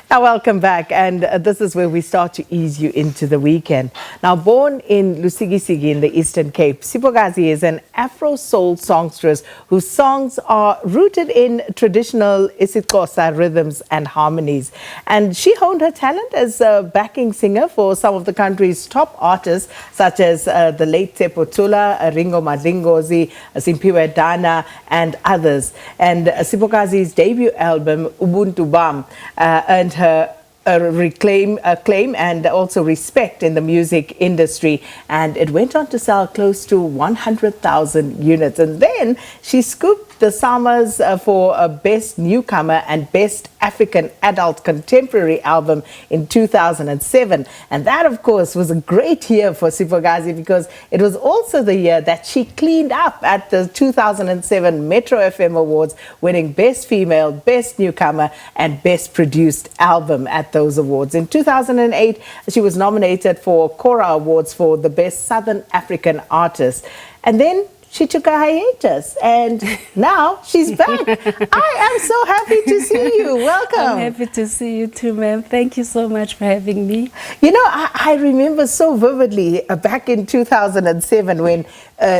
Now, welcome back, and this is where we start to ease you into the weekend. Now, born in Lusikisiki in the Eastern Cape, Siphokazi is an Afro-soul songstress whose songs are rooted in traditional Xhosa rhythms and harmonies. And she honed her talent as a backing singer for some of the country's top artists, such as the late Tshepo Tsola, Ringo Madlingozi, Simphiwe Dana, and others. And Siphokazi's debut album, Ubuntu Bam, earned her acclaim and also respect in the music industry, and it went on to sell close to 100,000 units. And then she scooped the Samas for a Best Newcomer and Best African Adult Contemporary Album in 2007. And that, of course, was a great year for Siphokazi because it was also the year that she cleaned up at the 2007 Metro FM Awards, winning Best Female, Best Newcomer, and Best Produced Album at those awards. In 2008, she was nominated for Kora Awards for the Best Southern African Artist. And then she took a hiatus, and now she's back. I am so happy to see you. Welcome. I'm happy to see you too, ma'am. Thank you so much for having me. You know, I remember so vividly back in 2007 when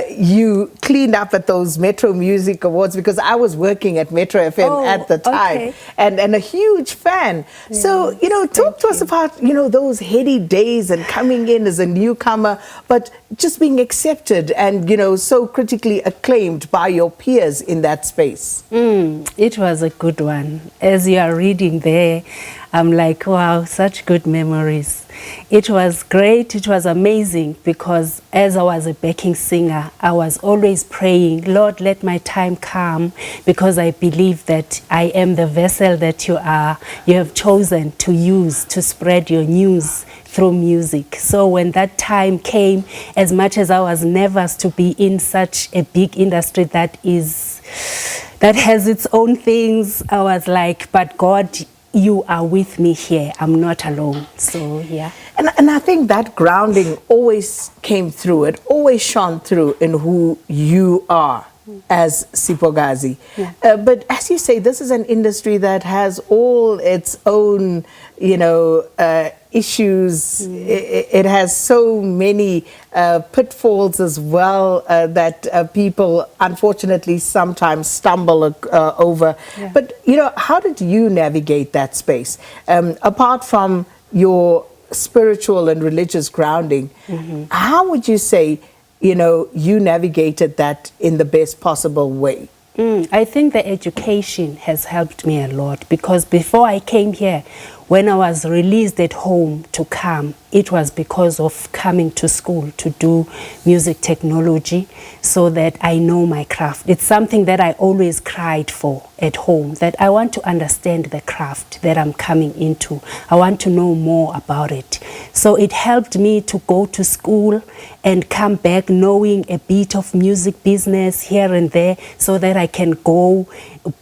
you cleaned up at those Metro Music Awards, because I was working at Metro FM at the time, okay. and a huge fan. Yes, so, you know, talk to us about, you know, those heady days and coming in as a newcomer, but just being accepted and, you know, so critically acclaimed by your peers in that space. It was a good one. As you are reading there, I'm like, wow, such good memories. It was great, it was amazing, because as I was a backing singer, I was always praying, Lord, let my time come, because I believe that I am the vessel that you have chosen to use to spread your news through music. So when that time came, as much as I was nervous to be in such a big industry that has its own things, I was like, but God, you are with me here. I'm not alone. So, yeah. And I think that grounding always came through. It always shone through in who you are as Siphokazi. Yeah. But as you say, this is an industry that has all its own, you know, issues. It has so many pitfalls as well that people unfortunately sometimes stumble over. Yeah. But, you know, how did you navigate that space? Apart from your spiritual and religious grounding, how would you say, you know, you navigated that in the best possible way? I think the education has helped me a lot, because before I came here, when I was released at home to come, it was because of coming to school to do music technology, so that I know my craft. It's something that I always cried for at home, that I want to understand the craft that I'm coming into. I want to know more about it. So it helped me to go to school and come back knowing a bit of music business here and there, so that I can go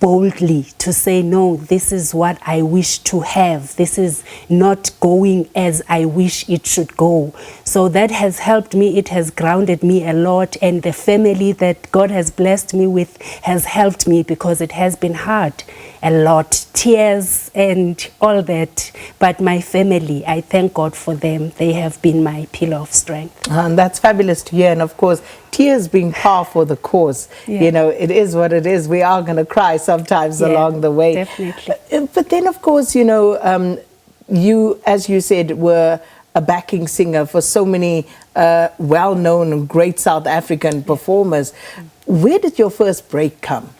boldly to say, no, this is what I wish to have. This is not going as I wish it should go. So that has helped me. It has grounded me a lot, and the family that God has blessed me with has helped me, because it has been hard, a lot, tears and all that. But my family, I thank God for them. They have been my pillar of strength. And that's fabulous to hear. And of course, tears being par for the cause. Yeah. You know, it is what it is. We are going to cry sometimes along the way. Definitely. But then, of course, you know, you, as you said, were a backing singer for so many well-known and great South African performers. Where did your first break come?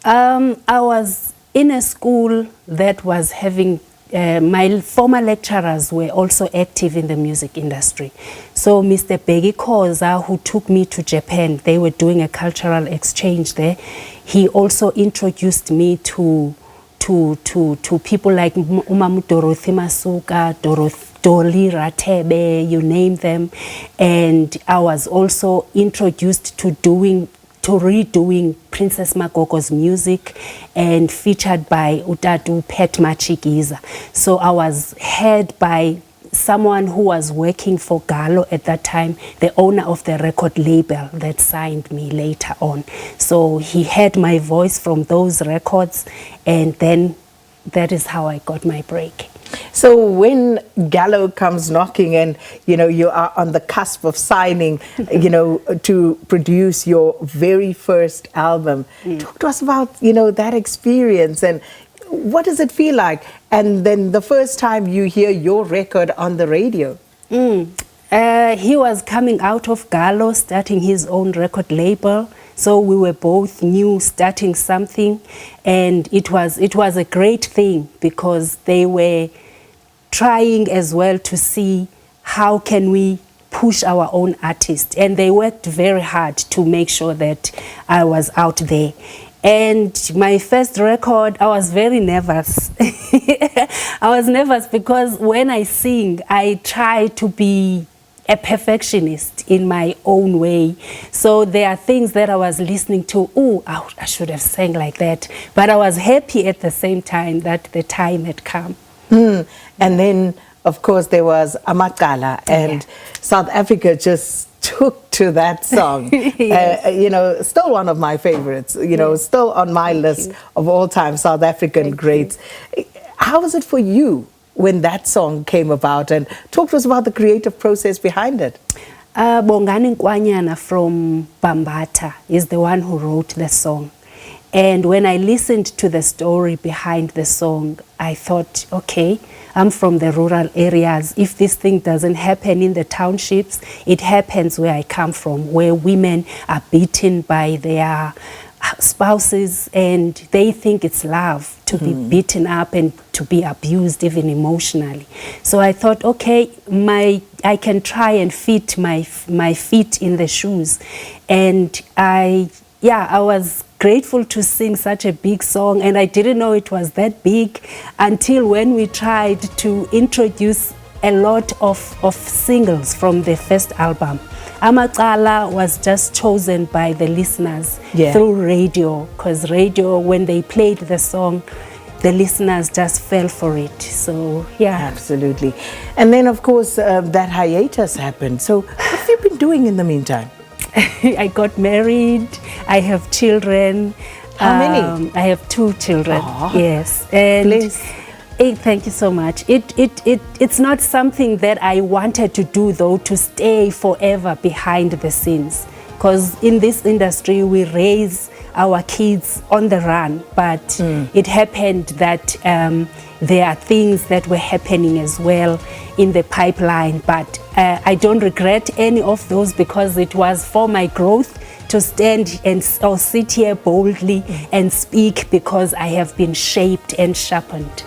I was in a school that was having, my former lecturers were also active in the music industry. So Mr. Begi Koza, who took me to Japan, they were doing a cultural exchange there. He also introduced me to people like Umamu Dorothy Masuka, Dolly Ratebe, you name them. And I was also introduced to redoing Princess Magogo's music, and featured by Utatu Pet Matshikiza. So I was heard by someone who was working for Gallo at that time, the owner of the record label that signed me later on. So he heard my voice from those records, and then that is how I got my break. So when Gallo comes knocking and, you are on the cusp of signing, to produce your very first album, talk to us about, that experience and what does it feel like? And then the first time you hear your record on the radio. He was coming out of Gallo, starting his own record label. So we were both new, starting something, and it was a great thing because they were trying as well to see how can we push our own artist, and they worked very hard to make sure that I was out there. And my first record, I was very nervous. I was nervous because when I sing, I try to be a perfectionist in my own way. So there are things that I was listening to, I should have sang like that. But I was happy at the same time that the time had come. And then, of course, there was Amagala, and South Africa just took to that song. Yes. Still one of my favorites, still on my list of all-time South African greats. How was it for you when that song came about, and talk to us about the creative process behind it? Bongani Nkwanyana from Bambata is the one who wrote the song. And when I listened to the story behind the song, I thought, okay, I'm from the rural areas. If this thing doesn't happen in the townships, it happens where I come from, where women are beaten by their spouses and they think it's love to be beaten up and to be abused even emotionally. So I thought, okay, I can try and fit my feet in the shoes. And I was grateful to sing such a big song, and I didn't know it was that big until when we tried to introduce a lot of singles from the first album. Amagala was just chosen by the listeners through radio, because radio, when they played the song, the listeners just fell for it. So, yeah. Absolutely. And then, of course, that hiatus happened. So what have you been doing in the meantime? I got married. I have children. How many? I have 2 children. Aww. Yes. And Please. Thank you so much. It's not something that I wanted to do, though, to stay forever behind the scenes. Because in this industry, we raise our kids on the run. But it happened that there are things that were happening as well in the pipeline. But I don't regret any of those because it was for my growth to stand or sit here boldly and speak, because I have been shaped and sharpened.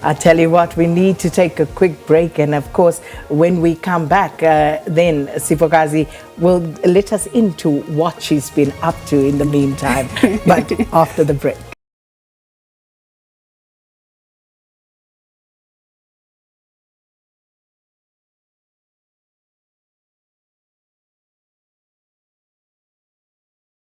I tell you what, we need to take a quick break, and of course when we come back, then Siphokazi will let us into what she's been up to in the meantime, but after the break.